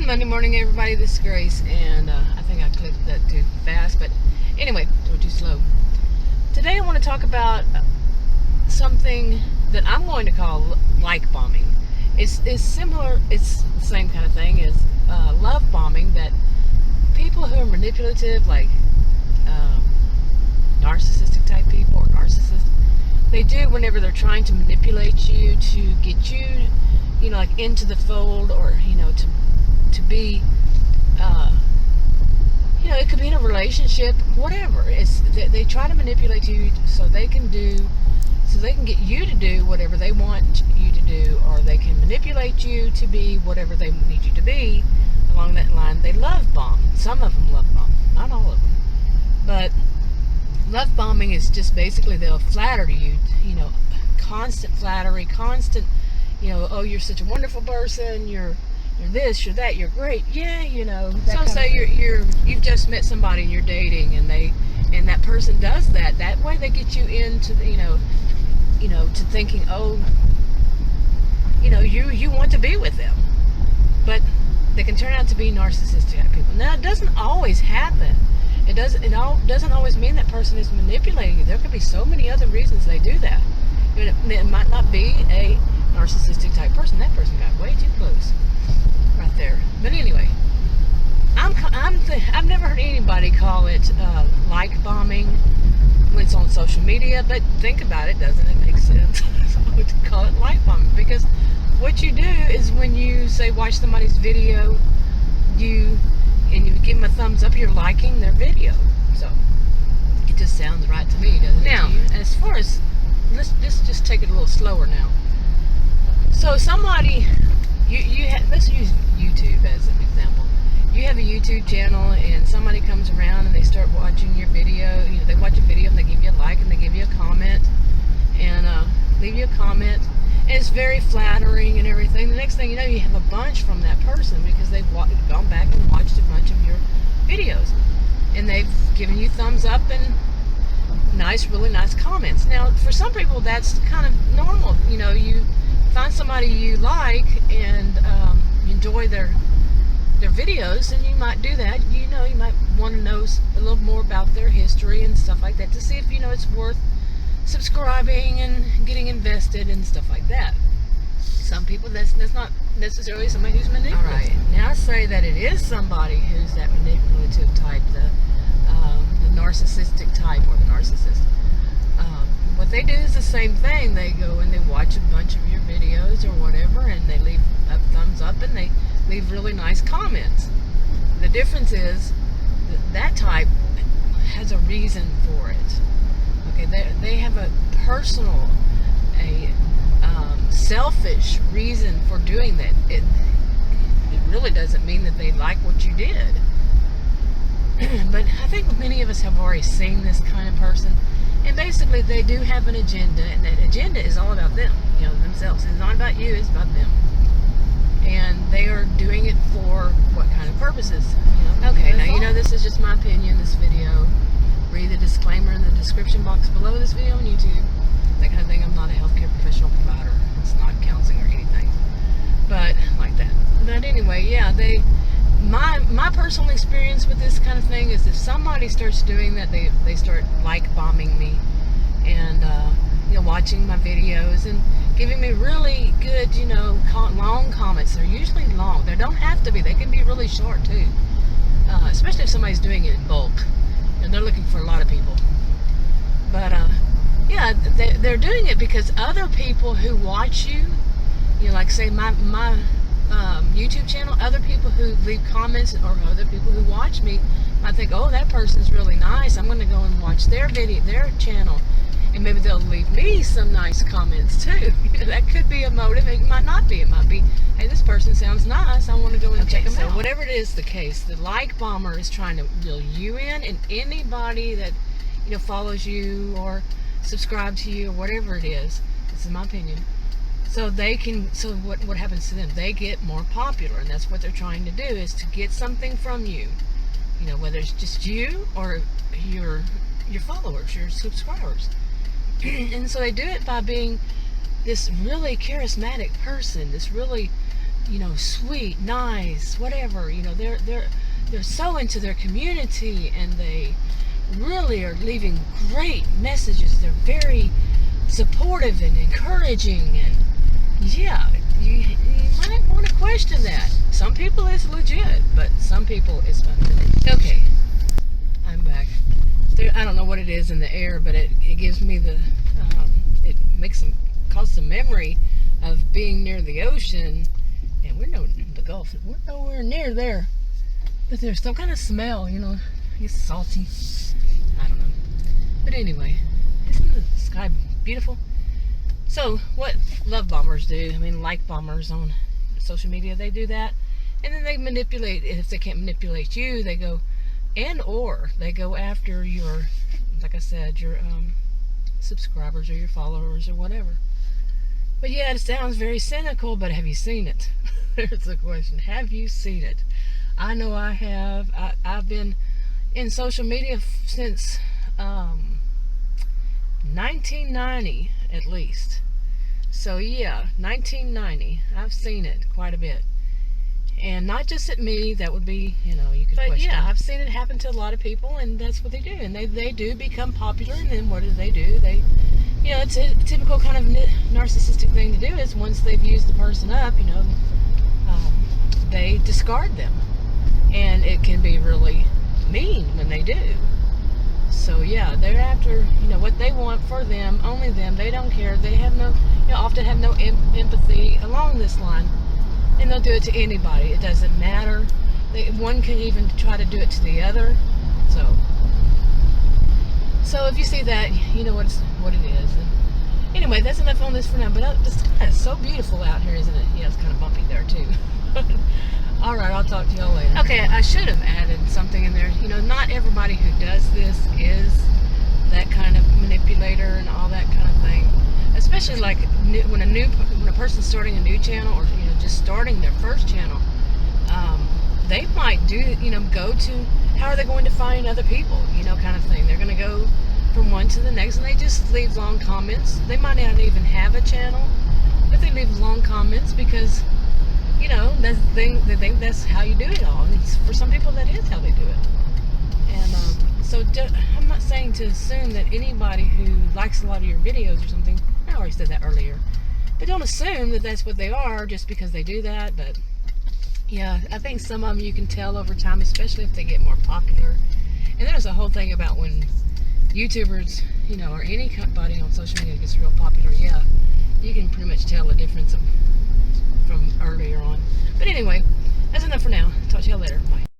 Good Monday morning, everybody. This is Grace, and I think I clicked that too fast, but anyway, or too slow. Today I want to talk about something that I'm going to call like bombing. It's similar, it's the same kind of thing as love bombing, that people who are manipulative, like narcissistic type people or narcissists, they do whenever they're trying to manipulate you to get you, like into the fold, or, to be, it could be in a relationship, whatever. They try to manipulate you so they can get you to do whatever they want you to do, or they can manipulate you to be whatever they need you to be. Along that line, they love bomb. Some of them love bomb, not all of them. But love bombing is just basically they'll flatter you, constant flattery, constant, oh, you're such a wonderful person, you're this, you're that, you're great, yeah, So say you've just met somebody and you're dating, and that person does that. That way they get you into, to thinking, oh, you want to be with them. But they can turn out to be narcissistic people. Now, it doesn't always happen. It doesn't always mean that person is manipulating you. There could be so many other reasons they do that. It might not be a narcissistic type person. That person got way too close right there. But anyway, I've never heard anybody call it like bombing when it's on social media. But think about it, doesn't it make sense to call it like bombing? Because what you do is when you say watch somebody's video, you give them a thumbs up, you're liking their video. So it just sounds right to me, doesn't it? Now, as far as let's just take it a little slower now. So somebody, let's use YouTube as an example. You have a YouTube channel, and somebody comes around and they start watching your video. They watch a video and they give you a like and they give you a comment, and leave you a comment. And it's very flattering and everything. The next thing you know, you have a bunch from that person because they've gone back and watched a bunch of your videos, and they've given you thumbs up and really nice comments. Now, for some people, that's kind of normal. You find somebody you like and you enjoy their videos, and you might do that. You might want to know a little more about their history and stuff like that to see if it's worth subscribing and getting invested and stuff like that. Some people, that's not necessarily somebody who's manipulative. All right, now say that it is somebody who's that manipulative type, the narcissistic type, or the narcissist. What they do is the same thing. They go and they watch a bunch of your videos or whatever, and they leave a thumbs up and they leave really nice comments. The difference is that type has a reason for it. Okay, they have a personal, selfish reason for doing that. It really doesn't mean that they like what you did. But I think many of us have already seen this kind of person, and basically they do have an agenda, and that agenda is all about them, themselves. It's not about you, it's about them. And they are doing it for what kind of purposes? Okay, now this is just my opinion, this video. Read the disclaimer in the description box below this video on YouTube. That kind of thing. I'm not a healthcare professional provider. It's not counseling or anything. But like that. But anyway, yeah, my personal experience with this kind of thing is if somebody starts doing that, they start like bombing me and watching my videos and giving me really good, long comments. They're usually long. They don't have to be. They can be really short too. Especially if somebody's doing it in bulk. And they're looking for a lot of people. But yeah, they're doing it because other people who watch you, like say my YouTube channel, other people who leave comments or other people who watch me might think, oh, that person's really nice, I'm going to go and watch their video, their channel, and maybe they'll leave me some nice comments too. That could be a motive. It might not be. It might be, hey, this person sounds nice, I want to go and check them out. So whatever it is the case, the like bomber is trying to reel you in, and anybody that follows you or subscribes to you or whatever it is. This is my opinion. So what happens to them? They get more popular, and that's what they're trying to do, is to get something from you. Whether it's just you or your followers, your subscribers. And so they do it by being this really charismatic person, this really sweet, nice, whatever. They're so into their community, and they really are leaving great messages. They're very supportive and encouraging, and yeah, you might want to question that. Some people it's legit, but some people it's unfinished. Okay, I'm back. I don't know what it is in the air, but it gives me it causes a memory of being near the ocean, and the Gulf. We're nowhere near there, but there's some kind of smell. It's salty. I don't know. But anyway, isn't the sky beautiful? So what love bombers do, like bombers on social media, they do that, and then they manipulate. If they can't manipulate you, they go after your, like I said, your subscribers or your followers or whatever. But yeah, it sounds very cynical, but have you seen it? There's the question. Have you seen it? I know I have. I've been in social media since 1990 at least. So yeah, 1990. I've seen it quite a bit. And not just at me, that would be, you could question. But yeah, I've seen it happen to a lot of people, and that's what they do. And they do become popular, and then what do? They, it's a typical kind of narcissistic thing to do is once they've used the person up, they discard them. And it can be really mean when they do. So yeah, they're after, what they want for them, only them. They don't care. They have no, often have no empathy along this line. And they'll do it to anybody. It doesn't matter. One can even try to do it to the other. So if you see that, you know what it is. And anyway, that's enough on this for now. But the sky is so beautiful out here, isn't it? Yeah, it's kind of bumpy there too. All right, I'll talk to y'all later. Okay, I should have added something in there. Not everybody who does this is that kind of manipulator and all that kind of thing. Especially like when a person's starting a new channel, or just starting their first channel, they might go to, how are they going to find other people, kind of thing. They're going to go from one to the next, and they just leave long comments. They might not even have a channel, but they leave long comments because they think that's how you do it all. And for some people, that is how they do it. And so I'm not saying to assume that anybody who likes a lot of your videos or something. I already said that earlier. But don't assume that that's what they are just because they do that. But yeah, I think some of them you can tell over time, especially if they get more popular. And there's a whole thing about when YouTubers, or anybody on social media gets real popular. Yeah, you can pretty much tell the difference from earlier on. But anyway, that's enough for now. Talk to y'all later. Bye.